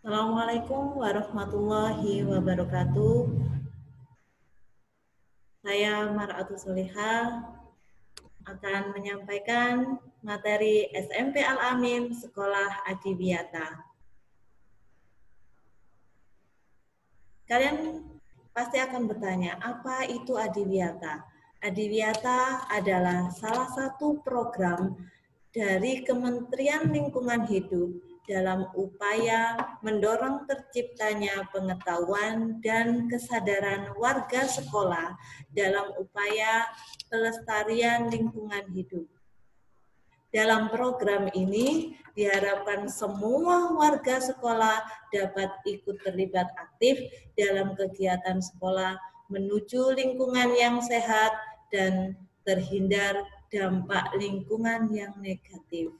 Assalamualaikum warahmatullahi wabarakatuh. Saya Mar'atu Solihah akan menyampaikan materi SMP Al-Amin Sekolah Adiwiyata. Kalian pasti akan bertanya, apa itu Adiwiyata? Adiwiyata adalah salah satu program dari Kementerian Lingkungan Hidup dalam upaya mendorong terciptanya pengetahuan dan kesadaran warga sekolah dalam upaya pelestarian lingkungan hidup. Dalam program ini diharapkan semua warga sekolah dapat ikut terlibat aktif dalam kegiatan sekolah menuju lingkungan yang sehat dan terhindar dampak lingkungan yang negatif.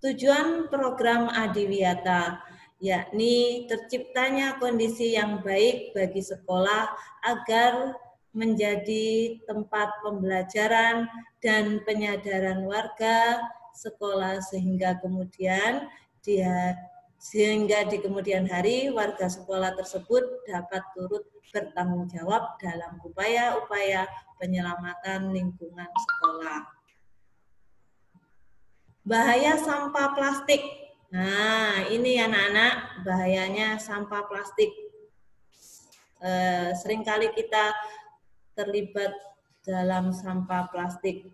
Tujuan program Adiwiyata yakni terciptanya kondisi yang baik bagi sekolah agar menjadi tempat pembelajaran dan penyadaran warga sekolah sehingga di kemudian hari warga sekolah tersebut dapat turut bertanggung jawab dalam upaya-upaya penyelamatan lingkungan sekolah. Bahaya sampah plastik. Nah, ini anak-anak bahayanya sampah plastik. Seringkali kita terlibat dalam sampah plastik.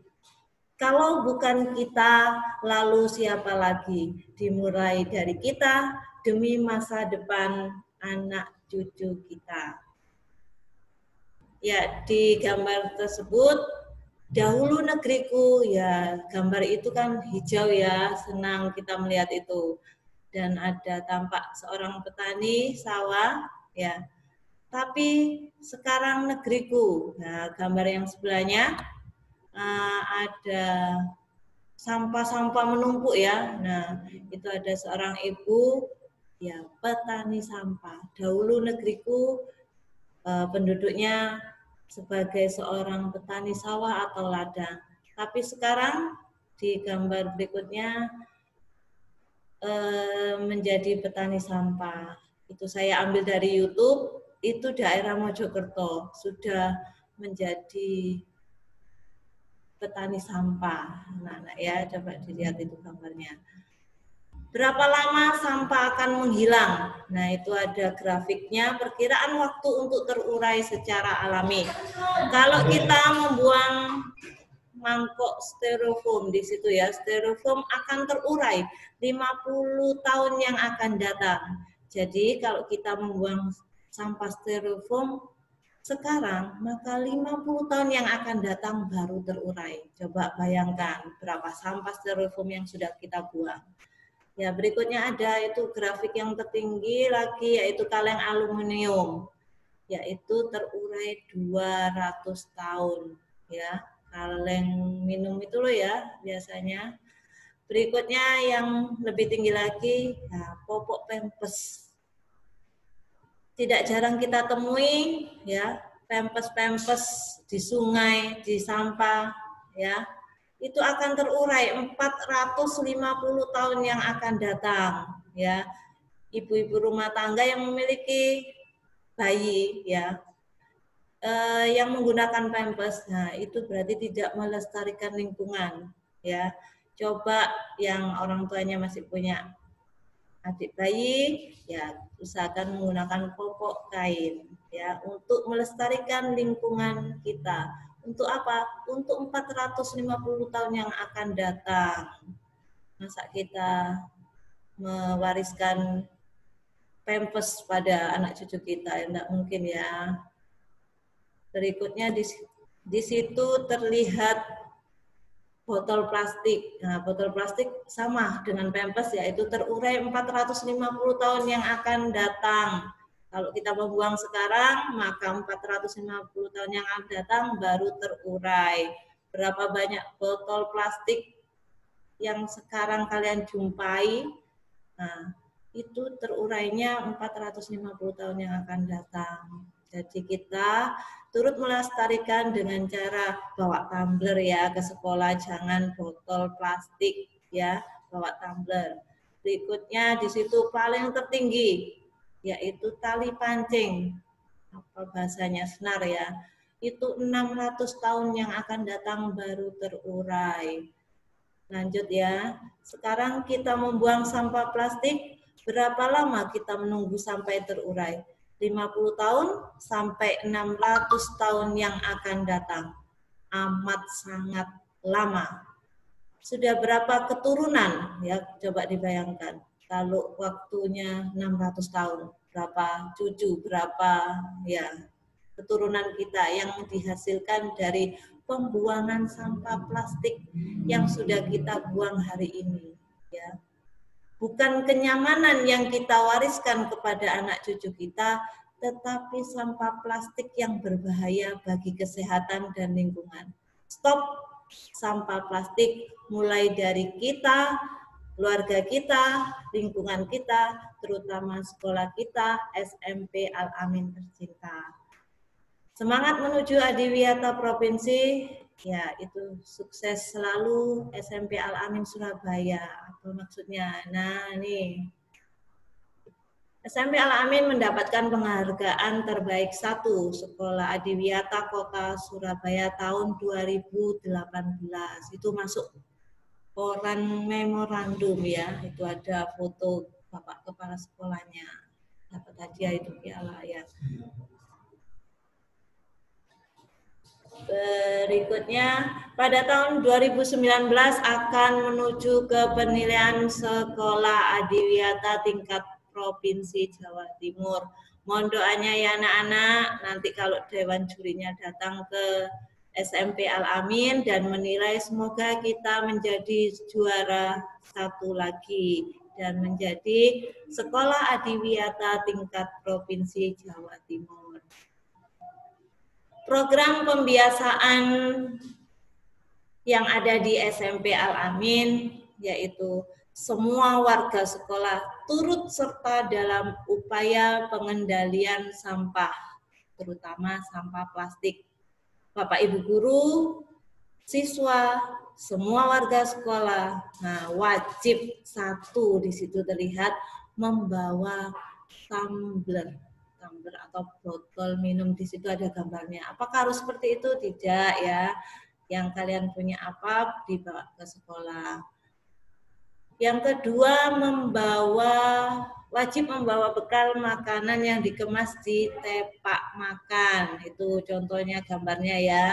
Kalau bukan kita, lalu siapa lagi? Dimulai dari kita demi masa depan anak cucu kita. Ya, di gambar tersebut dahulu negeriku, ya gambar itu kan hijau ya, senang kita melihat itu. Dan ada tampak seorang petani sawah, ya. Tapi sekarang negeriku, nah gambar yang sebelahnya ada sampah-sampah menumpuk ya. Nah itu ada seorang ibu, ya petani sampah. Dahulu negeriku penduduknya sebagai seorang petani sawah atau ladang. Tapi sekarang di gambar berikutnya menjadi petani sampah. Itu saya ambil dari YouTube, itu daerah Mojokerto sudah menjadi petani sampah. Nah, ya coba dilihat itu gambarnya. Berapa lama sampah akan menghilang? Nah, itu ada grafiknya, perkiraan waktu untuk terurai secara alami. Kalau kita membuang mangkok styrofoam di situ ya, styrofoam akan terurai 50 tahun yang akan datang. Jadi kalau kita membuang sampah styrofoam sekarang, maka 50 tahun yang akan datang baru terurai. Coba bayangkan berapa sampah styrofoam yang sudah kita buang. Ya, berikutnya ada itu grafik yang tertinggi lagi yaitu kaleng aluminium. Yaitu terurai 200 tahun ya. Kaleng minum itu loh ya biasanya. Berikutnya yang lebih tinggi lagi, ya, popok pempes. Tidak jarang kita temui ya, pempes-pempes di sungai, di sampah ya. Itu akan terurai 450 tahun yang akan datang ya. Ibu-ibu rumah tangga yang memiliki bayi ya, yang menggunakan pampers, nah itu berarti tidak melestarikan lingkungan ya. Coba yang orang tuanya masih punya adik bayi, ya usahakan menggunakan popok kain ya untuk melestarikan lingkungan kita. Untuk apa? Untuk 450 tahun yang akan datang. Masa kita mewariskan pampers pada anak cucu kita? Tidak mungkin ya. Berikutnya di situ terlihat botol plastik. Nah, botol plastik sama dengan pampers yaitu terurai 450 tahun yang akan datang. Kalau kita membuang sekarang, maka 450 tahun yang akan datang baru terurai. Berapa banyak botol plastik yang sekarang kalian jumpai? Nah, itu terurainya 450 tahun yang akan datang. Jadi kita turut melestarikan dengan cara bawa tumbler ya ke sekolah, jangan botol plastik ya, bawa tumbler. Berikutnya di situ paling tertinggi yaitu tali pancing. Apa bahasanya, senar ya. Itu 600 tahun yang akan datang baru terurai. Lanjut ya. Sekarang kita membuang sampah plastik, berapa lama kita menunggu sampai terurai? 50 tahun sampai 600 tahun yang akan datang. Amat sangat lama. Sudah berapa keturunan? Ya, coba dibayangkan. Kalau waktunya 600 tahun, berapa cucu, berapa ya keturunan kita yang dihasilkan dari pembuangan sampah plastik yang sudah kita buang hari ini, ya. Bukan kenyamanan yang kita wariskan kepada anak cucu kita, tetapi sampah plastik yang berbahaya bagi kesehatan dan lingkungan. Stop sampah plastik mulai dari kita, keluarga kita, lingkungan kita, terutama sekolah kita, SMP Al-Amin tercinta. Semangat menuju Adiwiyata Provinsi, ya itu sukses selalu SMP Al-Amin Surabaya. Apa maksudnya? Nah, nih. SMP Al-Amin mendapatkan penghargaan terbaik 1 Sekolah Adiwiyata Kota Surabaya tahun 2018. Itu masuk koran memorandum ya. Itu ada foto Bapak Kepala Sekolahnya. Dapat hadiah itu piala ya. Berikutnya, pada tahun 2019 akan menuju ke penilaian sekolah adiwiyata tingkat Provinsi Jawa Timur. Mohon doanya ya anak-anak, nanti kalau Dewan Jurinya datang ke SMP Al-Amin dan menilai, semoga kita menjadi juara 1 lagi dan menjadi sekolah adiwiyata tingkat Provinsi Jawa Timur. Program pembiasaan yang ada di SMP Al-Amin yaitu semua warga sekolah turut serta dalam upaya pengendalian sampah, terutama sampah plastik. Bapak Ibu guru, siswa, semua warga sekolah, nah wajib 1 di situ terlihat membawa tumbler atau botol minum. Di situ ada gambarnya. Apakah harus seperti itu? Tidak ya. Yang kalian punya apa dibawa ke sekolah. Yang kedua, wajib membawa bekal makanan yang dikemas di tepak makan. Itu contohnya gambarnya ya.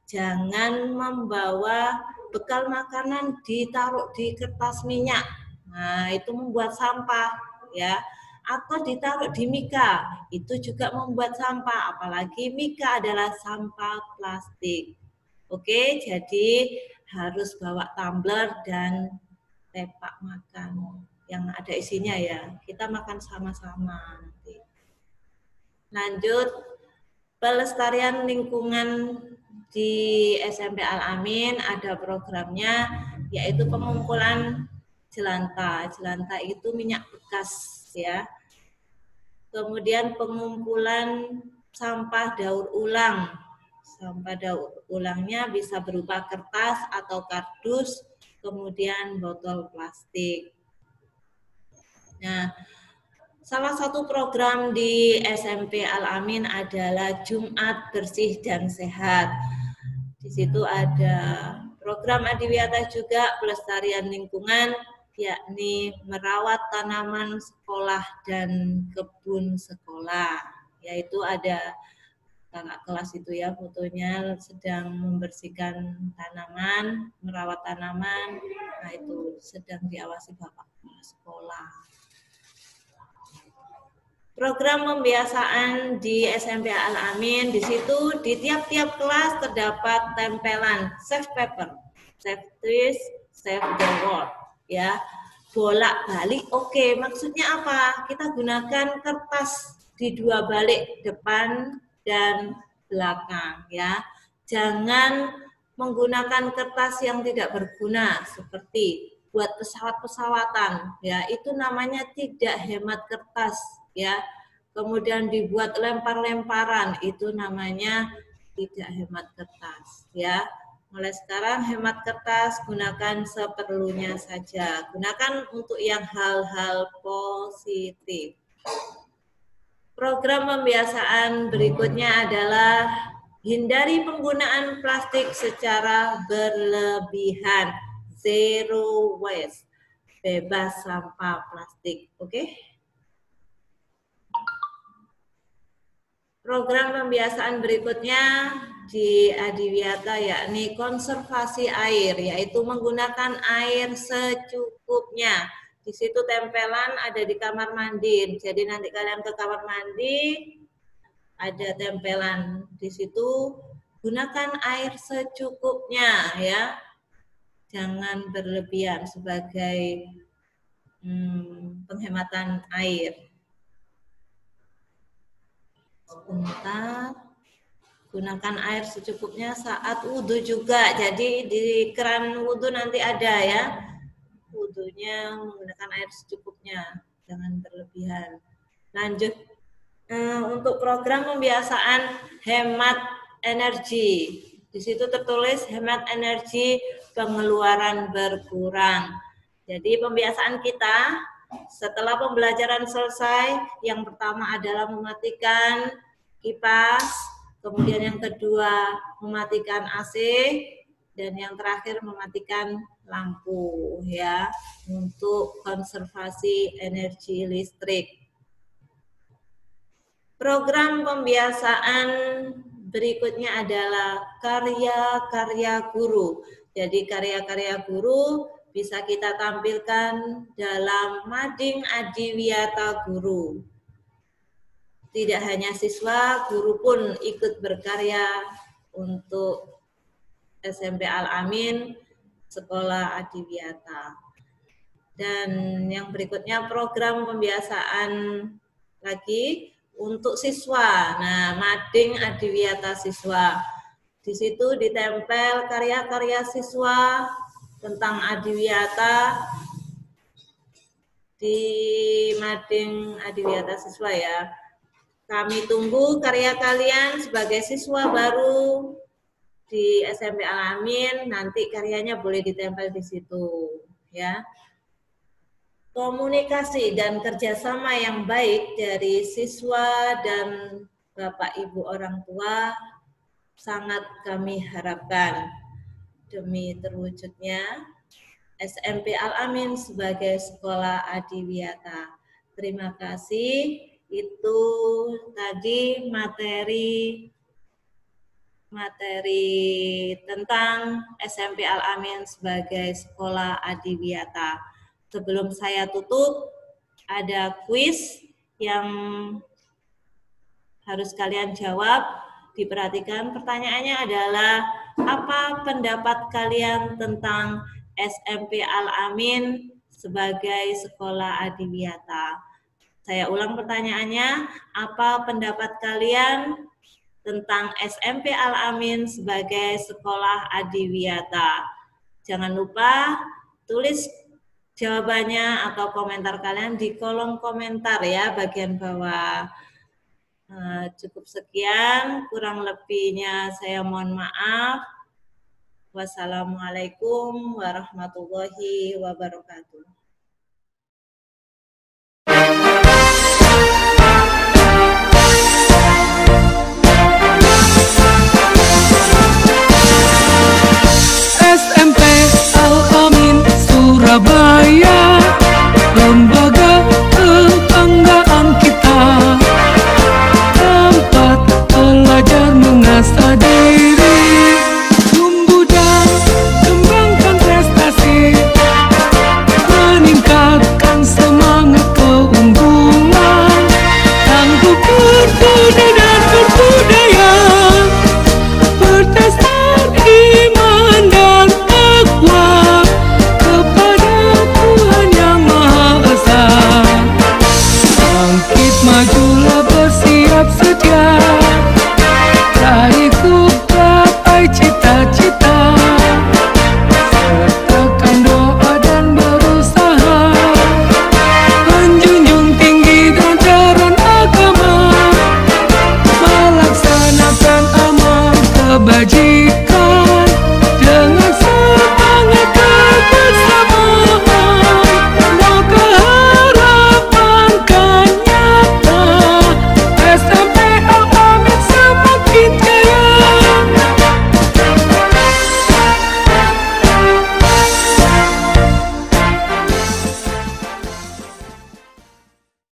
Jangan membawa bekal makanan ditaruh di kertas minyak. Nah, itu membuat sampah ya. Atau ditaruh di mika, itu juga membuat sampah, apalagi mika adalah sampah plastik. Oke, jadi harus bawa tumbler dan tepak makan yang ada isinya ya. Kita makan sama-sama nanti. Lanjut, pelestarian lingkungan di SMP Al-Amin ada programnya, yaitu pengumpulan jelantah. Jelantah itu minyak bekas ya. Kemudian pengumpulan sampah daur ulang. Sampah daur ulangnya bisa berupa kertas atau kardus, kemudian botol plastik. Nah, salah satu program di SMP Al-Amin adalah Jumat Bersih dan Sehat. Di situ ada program adiwiyata juga, pelestarian lingkungan, yakni merawat tanaman sekolah dan kebun sekolah. Yaitu ada kakak kelas itu ya, fotonya sedang membersihkan tanaman, merawat tanaman. Nah itu sedang diawasi Bapak Kepala Sekolah. Program pembiasaan di SMP Al-Amin, di situ di tiap-tiap kelas terdapat tempelan save paper, save trees, save the world. Ya, bolak-balik. Oke, maksudnya apa? Kita gunakan kertas di 2 balik, depan dan belakang ya. Jangan menggunakan kertas yang tidak berguna seperti buat pesawat-pesawatan ya, itu namanya tidak hemat kertas ya. Kemudian dibuat lempar-lemparan, itu namanya tidak hemat kertas ya. Mulai sekarang hemat kertas, gunakan seperlunya saja. Gunakan untuk yang hal-hal positif. Program pembiasaan berikutnya adalah hindari penggunaan plastik secara berlebihan. Zero waste. Bebas sampah plastik. Oke? Program pembiasaan berikutnya di Adiwiyata yakni konservasi air, yaitu menggunakan air secukupnya. Di situ tempelan ada di kamar mandi. Jadi nanti kalian ke kamar mandi ada tempelan di situ. Gunakan air secukupnya ya. Jangan berlebihan sebagai penghematan air. Sebentar. Gunakan air secukupnya saat wudhu juga. Jadi di keran wudhu nanti ada ya. Wudhunya menggunakan air secukupnya. Jangan berlebihan. Lanjut. Untuk program pembiasaan hemat energi. Di situ tertulis hemat energi, pengeluaran berkurang. Jadi pembiasaan kita setelah pembelajaran selesai, yang pertama adalah mematikan kipas, kemudian yang kedua mematikan AC, dan yang terakhir mematikan lampu ya, untuk konservasi energi listrik. Program pembiasaan berikutnya adalah karya-karya guru. Jadi karya-karya guru bisa kita tampilkan dalam Mading Adiwiyata Guru. Tidak hanya siswa, guru pun ikut berkarya untuk SMP Al-Amin, Sekolah Adiwiyata. Dan yang berikutnya program pembiasaan lagi untuk siswa. Nah, Mading Adiwiyata Siswa. Di situ ditempel karya-karya siswa tentang Adiwiyata di Mading Adiwiyata Siswa ya. Kami tunggu karya kalian sebagai siswa baru di SMP Al-Amin. Nanti karyanya boleh ditempel di situ ya. Komunikasi dan kerjasama yang baik dari siswa dan Bapak Ibu orang tua sangat kami harapkan demi terwujudnya SMP Al-Amin sebagai sekolah Adiwiyata. Terima kasih. Itu tadi materi tentang SMP Al-Amin sebagai sekolah Adiwiyata. Sebelum saya tutup, ada kuis yang harus kalian jawab. Diperhatikan, pertanyaannya adalah apa pendapat kalian tentang SMP Al-Amin sebagai sekolah Adiwiyata? Saya ulang pertanyaannya, apa pendapat kalian tentang SMP Al-Amin sebagai sekolah Adiwiyata? Jangan lupa tulis jawabannya atau komentar kalian di kolom komentar ya, bagian bawah. Cukup sekian, kurang lebihnya saya mohon maaf. Wassalamualaikum warahmatullahi wabarakatuh. SMP Al-Amin Surabaya, lembaga kebanggaan kita, tempat belajar mengasah diri, tumbuh dan kembangkan prestasi, meningkatkan semangat keunggulan, tangguh berkuda dan berbudaya, berdasar iman dan takwa kepada Tuhan Yang Maha Esa. Bangkit majulah bersiap sedia, raih gapai cita-cita, sertakan doa dan berusaha, menjunjung tinggi ajaran agama, melaksanakan amal kebajikan.